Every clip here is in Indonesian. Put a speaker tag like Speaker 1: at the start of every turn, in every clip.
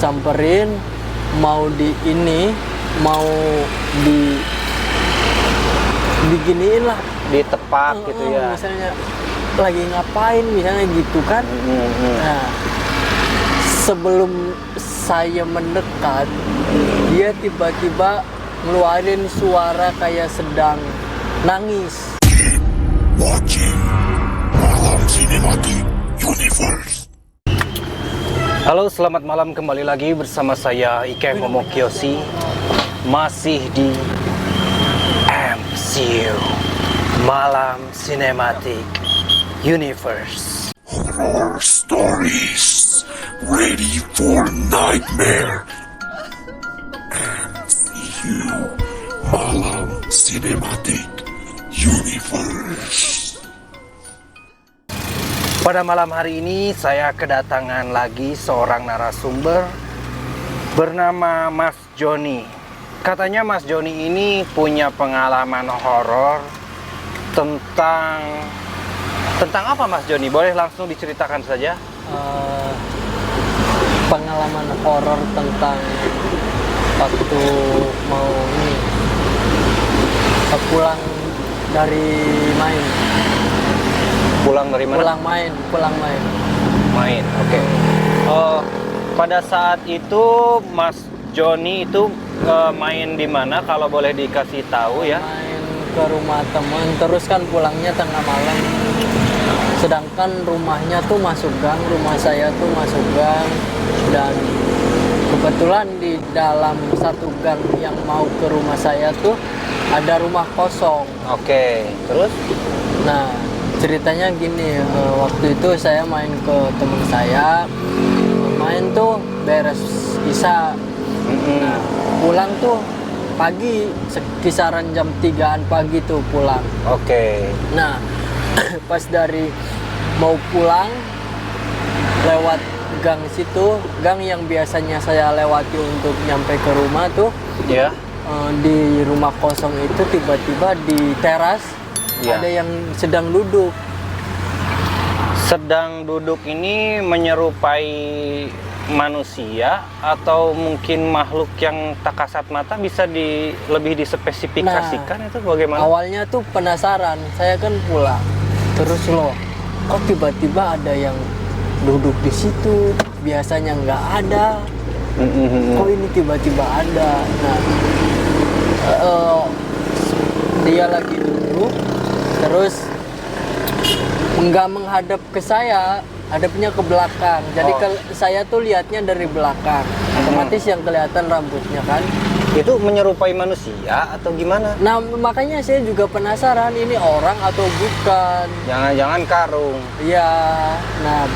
Speaker 1: samperin, mau mau di diginiin lah,
Speaker 2: ditepak gitu ya.
Speaker 1: misalnya lagi ngapain misalnya gitu kan. Nah, sebelum saya mendekat, dia tiba-tiba ngeluarin suara kayak sedang nangis.
Speaker 3: Watching Malam Sinematik Universe.
Speaker 2: Halo, selamat malam, kembali lagi bersama saya Ike Momokyoshi. Masih di MCU Malam Sinematik Universe.
Speaker 3: Horror stories ready for nightmare. MCU Malam Sinematik Universe.
Speaker 2: Pada malam hari ini saya kedatangan lagi seorang narasumber bernama Mas Joni. Katanya Mas Joni ini punya pengalaman horor tentang apa Mas Joni? Boleh langsung diceritakan saja?
Speaker 1: Pengalaman horor tentang waktu mau pulang dari main.
Speaker 2: Pulang dari mana?
Speaker 1: Pulang main.
Speaker 2: Main, oke. Pada saat itu Mas Joni itu main di mana? Kalau boleh dikasih tahu ya.
Speaker 1: Main ke rumah teman, terus kan pulangnya tengah malam. Sedangkan rumahnya tuh masuk gang, rumah saya tuh masuk gang, dan kebetulan di dalam satu gang yang mau ke rumah saya tuh ada rumah kosong.
Speaker 2: Oke, terus?
Speaker 1: Nah, ceritanya gini, waktu itu saya main ke teman saya, main tuh beres isya. Nah, pulang tuh pagi, kisaran jam 3-an pagi tuh pulang.
Speaker 2: Oke.
Speaker 1: Nah, pas dari mau pulang lewat gang situ, gang yang biasanya saya lewati untuk nyampe ke rumah tuh,
Speaker 2: Ya.
Speaker 1: di rumah kosong itu tiba-tiba di teras
Speaker 2: Ya.
Speaker 1: ada yang sedang duduk.
Speaker 2: Sedang duduk ini menyerupai manusia atau mungkin makhluk yang tak kasat mata, bisa lebih dispesifikasikan? Itu bagaimana?
Speaker 1: Awalnya tuh penasaran, saya kan pulang, terus loh, kok tiba-tiba ada yang duduk di situ, biasanya nggak ada, kok ini tiba-tiba ada. Nah, dia lagi duduk, terus nggak menghadap ke saya, hadapnya ke belakang. Jadi saya tuh lihatnya dari belakang, otomatis yang kelihatan rambutnya kan.
Speaker 2: Itu menyerupai manusia atau gimana?
Speaker 1: Nah, makanya saya juga penasaran, ini orang atau bukan.
Speaker 2: Jangan-jangan karung.
Speaker 1: Iya. Nah,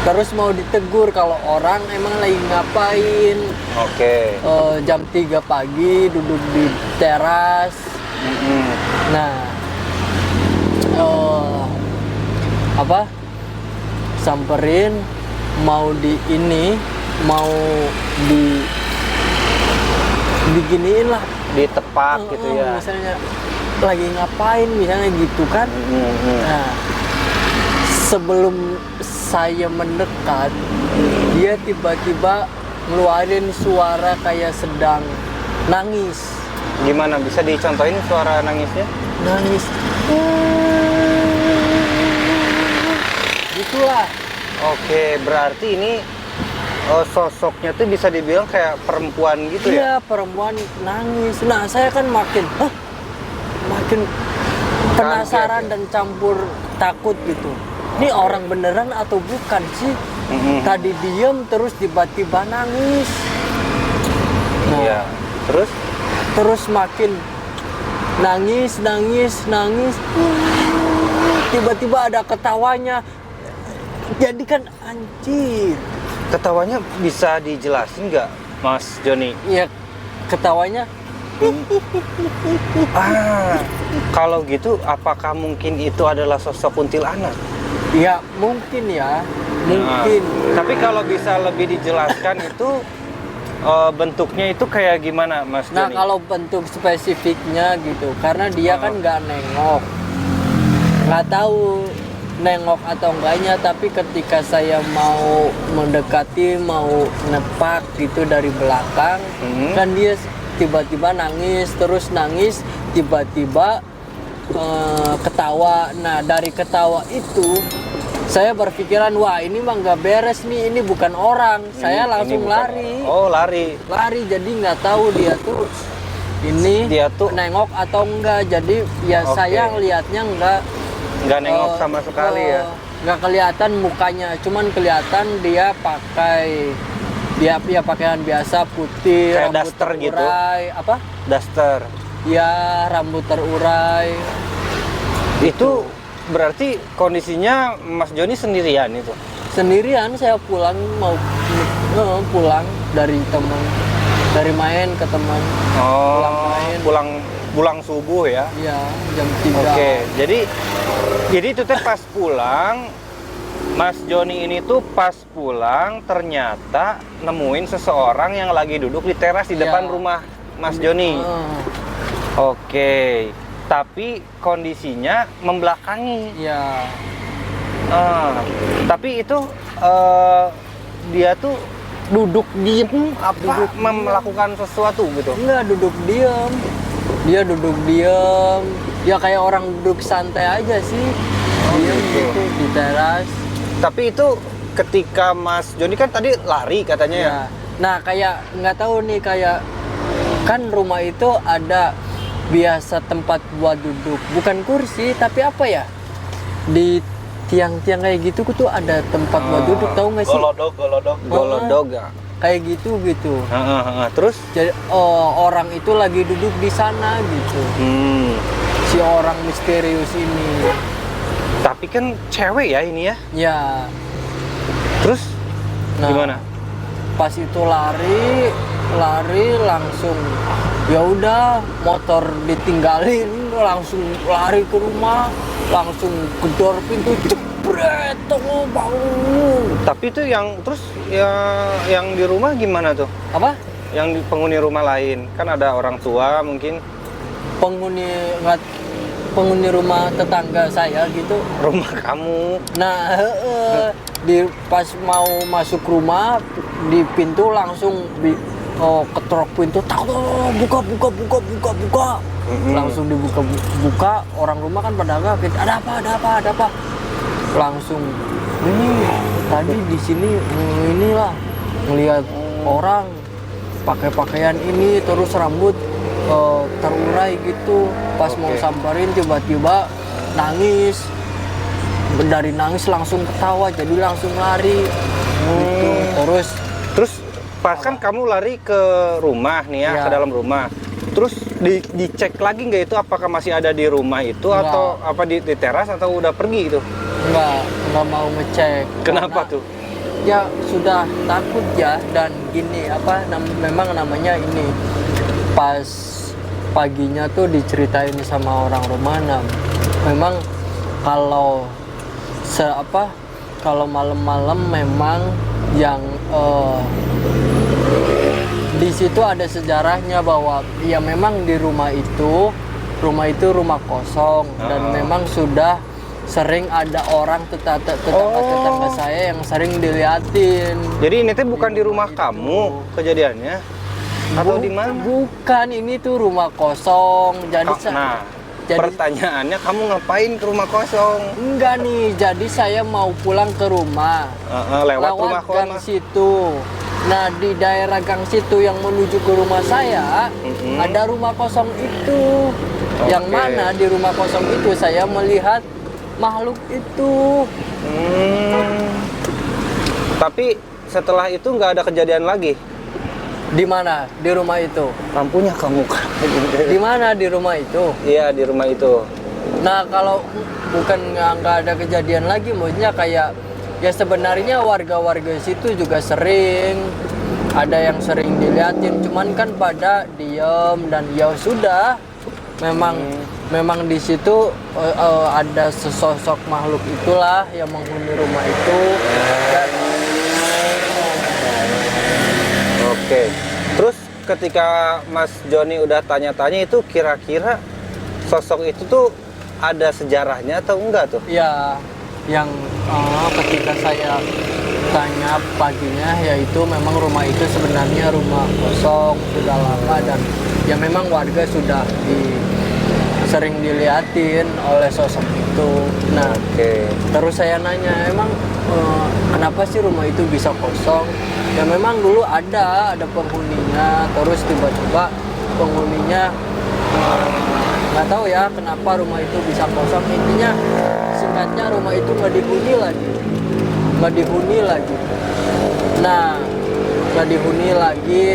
Speaker 1: terus mau ditegur kalau orang emang lagi ngapain.
Speaker 2: Oke.
Speaker 1: Jam 3 pagi duduk di teras. Nah, samperin, mau mau diginiin lah,
Speaker 2: Ditepak gitu ya.
Speaker 1: misalnya lagi ngapain misalnya gitu kan. Nah, sebelum saya mendekat, dia tiba-tiba ngeluarin suara kayak sedang nangis.
Speaker 2: Gimana, bisa dicontohin suara nangisnya?
Speaker 1: Nangis gitulah.
Speaker 2: Oke, berarti ini sosoknya tuh bisa dibilang kayak perempuan gitu ya?
Speaker 1: Iya, perempuan nangis. Nah, saya kan makin penasaran
Speaker 2: Kaget, ya?
Speaker 1: dan campur takut gitu. Ini orang beneran atau bukan sih? Tadi diem terus tiba-tiba nangis. Nah,
Speaker 2: Iya. Terus
Speaker 1: makin nangis. Tiba-tiba ada ketawanya. Jadi kan anjir.
Speaker 2: ketawanya bisa dijelasin nggak, Mas Joni?
Speaker 1: Ya, ketawanya
Speaker 2: Kalau gitu apakah mungkin itu adalah sosok kuntilanak?
Speaker 1: ya mungkin ya. Mungkin.
Speaker 2: Tapi kalau bisa lebih dijelaskan itu bentuknya itu kayak gimana, Mas
Speaker 1: Nah,
Speaker 2: Joni?
Speaker 1: kalau bentuk spesifiknya gitu, karena dia kan nggak nengok, nggak tahu nengok atau enggaknya, tapi ketika saya mau mendekati, mau nepak gitu dari belakang, kan dia tiba-tiba nangis, terus nangis, tiba-tiba ketawa. Nah, dari ketawa itu saya berpikiran, wah ini mah nggak beres nih, ini bukan orang. Saya langsung
Speaker 2: bukan
Speaker 1: lari.
Speaker 2: Oh, lari.
Speaker 1: Lari, jadi nggak tahu dia tuh
Speaker 2: Dia tuh
Speaker 1: nengok atau enggak. Jadi ya
Speaker 2: Oke.
Speaker 1: saya ngelihatnya nggak
Speaker 2: nengok sama sekali ya.
Speaker 1: nggak kelihatan mukanya, cuman kelihatan dia pakai pakaian biasa putih,
Speaker 2: Kayak
Speaker 1: rambut
Speaker 2: daster gitu?
Speaker 1: terurai, apa?
Speaker 2: Daster.
Speaker 1: Ya, rambut terurai.
Speaker 2: Itu berarti kondisinya Mas Joni sendirian itu.
Speaker 1: Sendirian saya pulang pulang dari teman, dari main ke teman. Pulang main.
Speaker 2: Pulang subuh ya.
Speaker 1: Iya, jam 3.
Speaker 2: Oke, jadi itu teh pas pulang, Mas Joni ini tuh pas pulang ternyata nemuin seseorang yang lagi duduk di teras di
Speaker 1: Iya.
Speaker 2: depan rumah Mas Joni. Oke, tapi kondisinya membelakangi.
Speaker 1: Iya.
Speaker 2: Tapi itu dia tuh duduk diem apa melakukan sesuatu gitu?
Speaker 1: Enggak, duduk diam. Dia duduk diam. Ya kayak orang duduk santai aja sih. Diam gitu di teras.
Speaker 2: Tapi itu ketika Mas Joni kan tadi lari katanya ya?
Speaker 1: Ya. Nah, kayak nggak tahu nih, kayak kan rumah itu ada biasa tempat buat duduk, bukan kursi tapi apa ya, di tiang-tiang kayak gitu tuh ada tempat buat duduk, tahu nggak sih?
Speaker 2: Golodog ya.
Speaker 1: Kayak gitu.
Speaker 2: Terus?
Speaker 1: Jadi orang itu lagi duduk di sana gitu. Si orang misterius ini.
Speaker 2: Tapi kan cewek ya ini ya?
Speaker 1: Ya.
Speaker 2: Terus
Speaker 1: Nah,
Speaker 2: gimana?
Speaker 1: Pas itu lari langsung, ya udah motor ditinggalin, langsung lari ke rumah, langsung gedor pintu, jebret, bangun.
Speaker 2: Tapi itu yang terus yang di rumah gimana tuh?
Speaker 1: Apa?
Speaker 2: Yang di penghuni rumah lain kan ada orang tua mungkin.
Speaker 1: Penghuni rumah tetangga saya gitu.
Speaker 2: Rumah kamu.
Speaker 1: Nah, pas mau masuk rumah di pintu langsung ketrok pintu, buka. Langsung dibuka, orang rumah kan pada kaget, ada apa? Langsung, ini tadi di sini inilah ngelihat orang pakai pakaian ini, terus rambut terurai gitu. Pas mau samperin tiba-tiba nangis. Dari nangis langsung ketawa, jadi langsung lari gitu.
Speaker 2: Terus pas kan kamu lari ke rumah nih ya,
Speaker 1: Iya.
Speaker 2: ke dalam rumah. Terus dicek lagi nggak itu apakah masih ada di rumah itu
Speaker 1: Enggak.
Speaker 2: atau apa di teras atau udah pergi itu?
Speaker 1: Nggak mau ngecek.
Speaker 2: Kenapa
Speaker 1: Karena
Speaker 2: tuh?
Speaker 1: Ya sudah takut ya, dan gini memang namanya ini pas paginya tuh diceritain sama orang rumah, memang kalau kalau malam-malam memang yang di situ ada sejarahnya bahwa ya memang di rumah itu rumah kosong, dan memang sudah sering ada orang tetangga saya yang sering diliatin.
Speaker 2: Jadi ini tuh bukan di rumah kamu kejadiannya atau di mana?
Speaker 1: Bukan, ini tuh rumah kosong. Jadi
Speaker 2: Pertanyaannya kamu ngapain ke rumah kosong?
Speaker 1: Enggak nih, jadi saya mau pulang ke rumah.
Speaker 2: Lewat rumah
Speaker 1: gang situ. Nah, di daerah gang situ yang menuju ke rumah saya, ada rumah kosong itu. Yang mana di rumah kosong itu saya melihat makhluk itu.
Speaker 2: Tapi setelah itu nggak ada kejadian lagi?
Speaker 1: Di mana? Di rumah itu.
Speaker 2: Lampunya kamu kan?
Speaker 1: Di mana di rumah itu?
Speaker 2: Iya, di rumah itu.
Speaker 1: Nah, kalau bukan nggak ada kejadian lagi, maksudnya kayak ya sebenarnya warga-warga situ juga sering ada yang sering diliatin, cuman kan pada diem dan ya sudah. Memang di situ ada sesosok makhluk itulah yang menghuni rumah itu. Dan
Speaker 2: Oke. Terus ketika Mas Joni udah tanya-tanya itu kira-kira sosok itu tuh ada sejarahnya atau enggak tuh?
Speaker 1: ya yang ketika saya tanya paginya, yaitu memang rumah itu sebenarnya rumah kosong sudah lama dan ya memang warga sudah sering diliatin oleh sosok itu. Nah,
Speaker 2: Oke.
Speaker 1: terus saya nanya, emang kenapa sih rumah itu bisa kosong? Ya memang dulu ada penghuninya, terus tiba-tiba penghuninya nggak tahu ya kenapa rumah itu bisa kosong. Intinya singkatnya rumah itu nggak dihuni lagi. Nah, nggak dihuni lagi.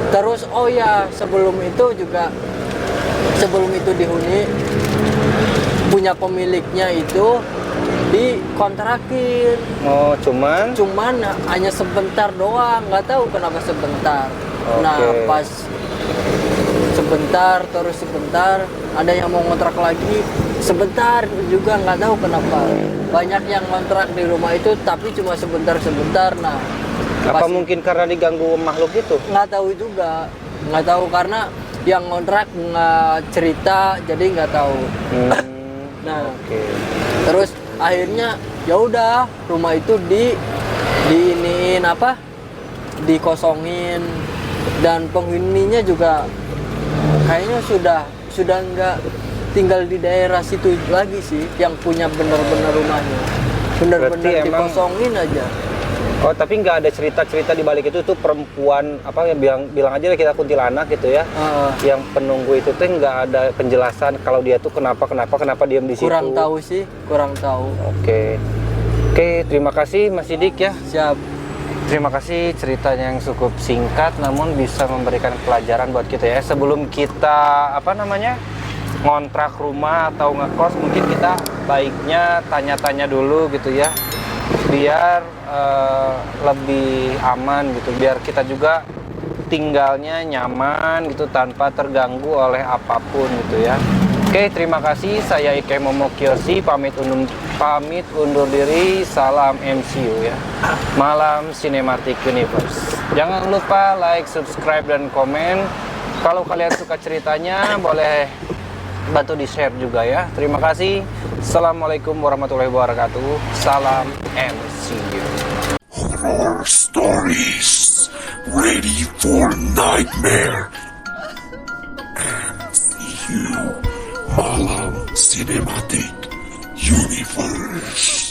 Speaker 1: Terus oh ya sebelum itu dihuni, punya pemiliknya itu dikontrakin.
Speaker 2: Oh, cuman
Speaker 1: Hanya sebentar doang, nggak tahu kenapa sebentar. Nah,
Speaker 2: Oke.
Speaker 1: pas sebentar ada yang mau ngontrak lagi, sebentar juga nggak tahu kenapa. Banyak yang ngontrak di rumah itu tapi cuma sebentar. Nah,
Speaker 2: apa
Speaker 1: pas-
Speaker 2: mungkin karena diganggu makhluk itu?
Speaker 1: nggak tahu juga, nggak tahu karena yang ngontrak nggak cerita, jadi nggak tahu. Nah,
Speaker 2: Oke.
Speaker 1: terus akhirnya ya udah rumah itu dikosongin, dan penghuninya juga kayaknya sudah nggak tinggal di daerah situ lagi sih, yang punya bener-bener rumahnya bener-bener
Speaker 2: Berarti emang-
Speaker 1: dikosongin aja.
Speaker 2: Oh, tapi nggak ada cerita-cerita di balik itu tuh perempuan apa ya, bilang aja lah kita kuntilanak gitu ya. Yang penunggu itu tuh nggak ada penjelasan kalau dia tuh kenapa diam di situ.
Speaker 1: Kurang tahu.
Speaker 2: Oke, terima kasih Mas Sidik ya.
Speaker 1: Siap.
Speaker 2: Terima kasih ceritanya yang cukup singkat namun bisa memberikan pelajaran buat kita ya. Sebelum kita ngontrak rumah atau ngekos, mungkin kita baiknya tanya-tanya dulu gitu ya, biar lebih aman gitu, biar kita juga tinggalnya nyaman gitu tanpa terganggu oleh apapun gitu ya. Oke, terima kasih. Saya Ike Momo Kiyoshi pamit undur diri. Salam MCU ya. Malam Cinematic Universe. Jangan lupa like, subscribe dan komen. Kalau kalian suka ceritanya boleh bantu di-share juga ya. Terima kasih. Assalamualaikum warahmatullahi wabarakatuh. Salam MCU.
Speaker 3: Horror stories ready for nightmare. And you, Malam Cinematic Universe.